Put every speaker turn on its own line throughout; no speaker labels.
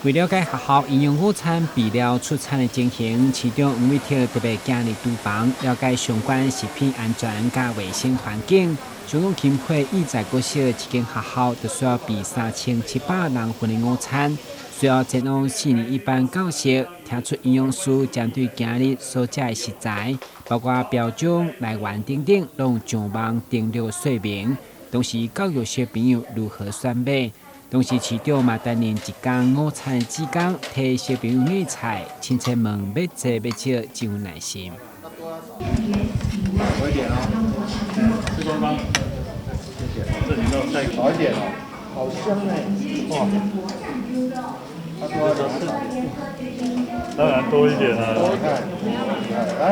为了解学校营养午餐备料出餐的情形，市长吴伟霆特别今日督访，了解相关食品安全加卫生环境。上午钦会意在国小一间学校，就需要备3700人份的午餐，需要前往4年一班教室，听出营养师针对今日所食的食材，包括标种、来源等等，拢上网登录说明，同时教育小朋友如何选买。同时，市长嘛担任一天午餐的志工，替小朋友预菜，亲切问要做要少，真有耐心。
好一点哦，吃光光，谢谢。这里肉再好一点哦，好香哎，哇！他说的是，当然多一点了。多看，来，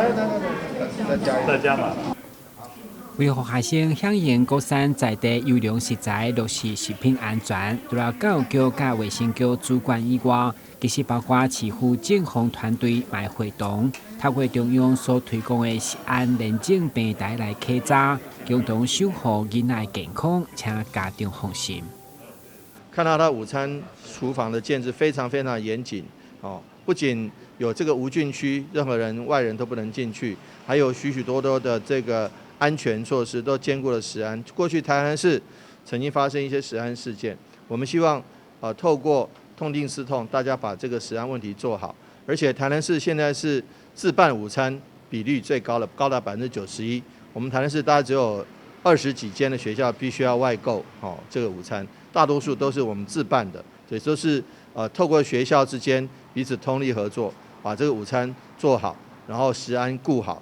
再加码。
为学学生响应高山在地优良食材，落实食品安全，除了教育局甲卫生局主管以外，其实包括市府政府团队卖活动，透过中央所推广的食安认证平台来稽查，共同守护囡仔健康，请家长放心。
看到他午餐厨房的建制非常严谨哦，不仅有这个无菌区，任何人外人都不能进去，还有许多的这个安全措施都兼顾了食安。过去台南市曾经发生一些食安事件，我们希望透过痛定思痛，大家把这个食安问题做好。而且台南市现在是自办午餐比率最高了，高达91%。我们台南市大概只有20几间的学校必须要外购这个午餐，大多数都是我们自办的，所以都是透过学校之间彼此通力合作，把这个午餐做好，然后食安顾好。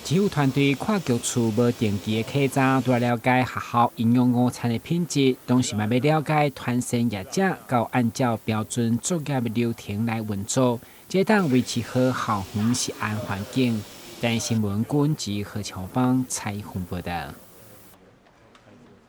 支付团队跨局处无定期的稽查，除了了解学校营养午餐的品质，同时嘛要了解团膳业者，要按照标准作业的流程来运作，这当维持好校园食安环境。但新闻军及何乔邦采访报道。